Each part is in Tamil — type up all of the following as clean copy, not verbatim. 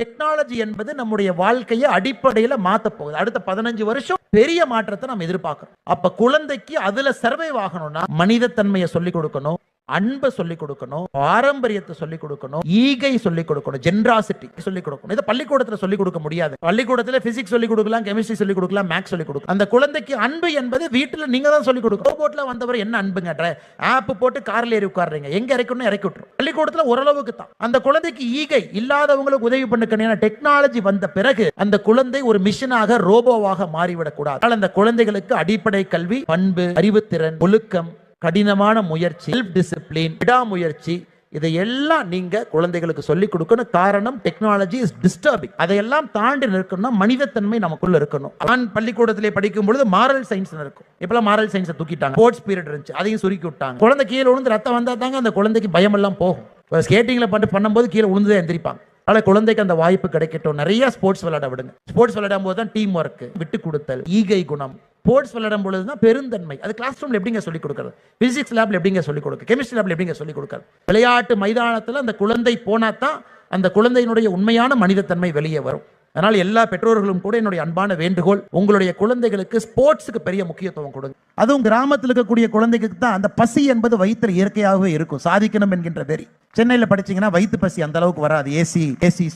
டெக்னாலஜி என்பது நம்முடைய வாழ்க்கையை அடிப்படையில மாத்த போகுது. அடுத்த 15 வருஷம் பெரிய மாற்றத்தை நம்ம எதிர்பார்க்கிறோம். அப்ப குழந்தைக்கு அதுல சர்வைவ் ஆகணும்னா மனித தன்மையை சொல்லிக் கொடுக்கணும், அன்பை சொல்லிக் கொடுக்கணும், பாரம்பரியத்தை சொல்லிக் கொடுக்கணும், ஈகை சொல்லிக் கொடுக்கணும், ஜென்ராசிட்டி சொல்லிக் கொடுக்கணும். இதை பள்ளிக்கூடத்துல சொல்லிக் கொடுக்க முடியாது. பள்ளிக்கூடத்துல பிசிக்ஸ் சொல்லிக் கொடுக்கலாம், கெமிஸ்ட்ரி சொல்லிக் கொடுக்கலாம், மேக்ஸ் சொல்லிக் கொடுக்கலாம். அந்த குழந்தைக்கு அன்பு என்பது வீட்டுல நீங்க தான் சொல்லிக் கொடுக்கணும். ரோபோட்ல வந்தவர் என்ன அன்புங்க, ஆப் போட்டு கார்ல ஏறி உட்கார்றீங்க, எங்க இறக்கணும் இறக்கி விட்டுரும். பள்ளிக்கூடத்துல ஓரளவுக்கு தான். அந்த குழந்தைக்கு ஈகை இல்லாதவங்களுக்கு உதவி பண்ணுக்கணும். டெக்னாலஜி வந்த பிறகு அந்த குழந்தை ஒரு மிஷினாக ரோபோவாக மாறிவிடக் கூடாது. அந்த குழந்தைகளுக்கு அடிப்படை கல்வி, பண்பு, அறிவுத்திறன், ஒழுக்கம், கடினமான முயற்சி, செல்ஃப் டிசிப்ளின், விடாமுயற்சி, இதையெல்லாம் நீங்க குழந்தைகளுக்கு சொல்லிக் கொடுக்கணும். காரணம் டெக்னாலஜி இஸ் டிஸ்டர்பிங். அதையெல்லாம் தாண்டி நிற்கணும்னா மனிதத்தன்மை நமக்குள்ள இருக்கணும். நான் பள்ளிக்கூடத்திலே படிக்கும் பொழுது மாரல் சயின்ஸ் இருக்கும். இப்பெல்லாம் மாரல் சயின்ஸை தூக்கிட்டாங்க. ஸ்போர்ட்ஸ் பீரியட் இருந்துச்சு, அதையும் சுருக்கி விட்டாங்க. குழந்தை கீழே விழுந்து ரத்தம் வந்தா தாங்க அந்த குழந்தைக்கு பயம் எல்லாம் போகும். ஸ்கேட்டிங்ல பண்ணும்போது கீழே விழுந்துதான் எந்திரிப்பாங்க. அதனால குழந்தைக்கு அந்த வாய்ப்பு கிடைக்கட்டும். நிறைய ஸ்போர்ட்ஸ் விளையாட விடுங்க. ஸ்போர்ட்ஸ் விளையாடும் போது தான் டீம் ஒர்க், விட்டு கொடுத்தல், ஈகை குணம். ஸ்போர்ட்ஸ் விளையாடும் பொழுது தான் பெருந்தன்மை. அது கிளாஸ் ரூம்ல எப்படிங்க சொல்லிக் கொடுக்கிறது, பிசிக்ஸ் லேப்ல எப்படிங்க சொல்லிக் கொடுக்க, கெமிஸ்ட்ரி லேப்ல எப்படிங்க சொல்லிக் கொடுக்கிறது. விளையாட்டு மைதானத்தில் அந்த குழந்தை போனா தான் அந்த குழந்தையினுடைய உண்மையான மனிதத்தன்மை வெளியே வரும். அதனால் எல்லா பெற்றோர்களும் கூட என்னுடைய அன்பான வேண்டுகோள், உங்களுடைய குழந்தைகளுக்கு ஸ்போர்ட்ஸுக்கு பெரிய முக்கியத்துவம் கொடுங்க. அதுவும் கிராமத்தில் இருக்கக்கூடிய குழந்தைக்கு தான் அந்த பசி என்பது வயிற்றில் இயற்கையாகவே இருக்கும். சாதிக்கணும் என்கின்ற வெறி. சென்னையில் படிச்சீங்கன்னா வயிற்று பசி அந்த அளவுக்கு வராது. AC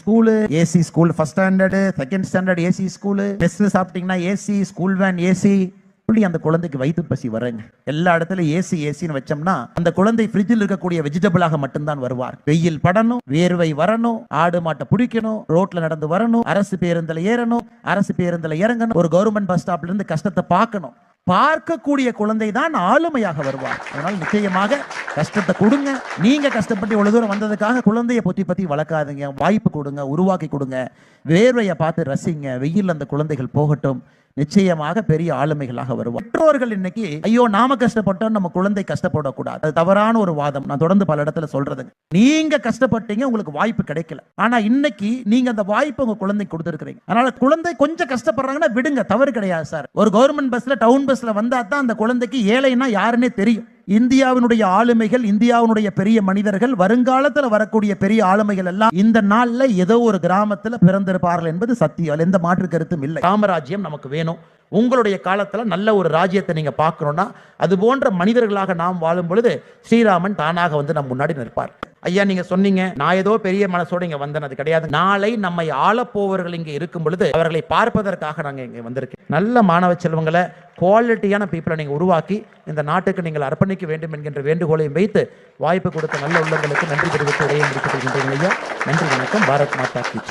school first standard, second standard AC school, mess சாப்பிட்டீங்கன்னா ஏசி, ஸ்கூல் வேன் ஏசி, அந்த குழந்தைக்கு வயிற்று பசி வருங்க. எல்லா இடத்துல ஏசின்னு வச்சோம்னா அந்த குழந்தை ஃப்ரிட்ஜில் இருக்கக்கூடிய வெஜிடபிளாக மட்டும்தான் வருவார். வெயில் படணும், வேர்வை வரணும், ஆடு மாட்டை பிடிக்கணும், ரோட்ல நடந்து வரணும், அரசு பேருந்துல ஏறணும், அரசு பேருந்துல இறங்கணும், ஒரு கவர்மெண்ட் பஸ் ஸ்டாப்ல இருந்து கஷ்டத்தை பார்க்கணும். பார்க்கக்கூடிய குழந்தை தான் ஆளுமையாக வருவார். அதனால் நிச்சயமாக கஷ்டத்தை கொடுங்க. நீங்க கஷ்டப்பட்டு இவ்வளவு தூரம் வந்ததுக்காக குழந்தைய பத்தி வளர்க்காதீங்க. வாய்ப்பு கொடுங்க, உருவாக்கி கொடுங்க. வேர்வையை பார்த்து ரசிங்க. வெயில் அந்த குழந்தைகள் போகட்டும். நிச்சயமாக பெரிய ஆளுமைகளாக வருவார். பெற்றோர்கள் இன்னைக்கு ஐயோ நாம கஷ்டப்பட்டோம் நம்ம குழந்தை கஷ்டப்படக்கூடாது, அது தவறான ஒரு வாதம். நான் தொடர்ந்து பல இடத்துல சொல்றதுங்க. நீங்க கஷ்டப்பட்டீங்க, உங்களுக்கு வாய்ப்பு கிடைக்கல. ஆனா இன்னைக்கு நீங்க அந்த வாய்ப்பு உங்க குழந்தைக்கு கொடுத்துருக்கீங்க. அதனால குழந்தை கொஞ்சம் கஷ்டப்படுறாங்கன்னா விடுங்க, தவறு கிடையாது சார். ஒரு கவர்மெண்ட் பஸ்ல, டவுன் பஸ்ல வந்தா தான் அந்த குழந்தைக்கு ஏழைன்னா யாருன்னே தெரியும். இந்தியாவினுடைய ஆளுமைகள், இந்தியாவினுடைய பெரிய மனிதர்கள், வருங்காலத்தில் வரக்கூடிய பெரிய ஆளுமைகள் எல்லாம் இந்த நாள்ல ஏதோ ஒரு கிராமத்துல பிறந்திருப்பார்கள் என்பது சத்தியம். எந்த மாற்று கருத்தும் இல்லை. ராமராஜ்யம் நமக்கு வேணும். உங்களுடைய காலத்துல நல்ல ஒரு ராஜ்யத்தை நீங்க பார்க்கணும்னா அது போன்ற மனிதர்களாக நாம் வாழும் பொழுது ஸ்ரீராமன் தானாக வந்து நம் முன்னாடி நிற்பார். ஐயா நீங்க சொன்னீங்க நான் ஏதோ பெரிய மனசோட இங்க வந்தேன், அது கிடையாது. நாளை நம்மை ஆளப்போவர்கள் இங்க இருக்கும் பொழுது அவர்களை பார்ப்பதற்காக நாங்க இங்க வந்திருக்கேன். நல்ல மாணவ செல்வங்களை, குவாலிட்டியான பீப்புளை நீங்க உருவாக்கி இந்த நாட்டுக்கு நீங்கள் அர்ப்பணிக்க வேண்டும் என்கின்ற வேண்டுகோளையும் வைத்து வாய்ப்பு கொடுத்த நல்ல உள்ளங்களுக்கு நன்றி தெரிவித்து உரையை முடித்துக் கொள்கின்றேன் ஐயா. நன்றி, வணக்கம். பாரத் மாதா கி ஜெய்.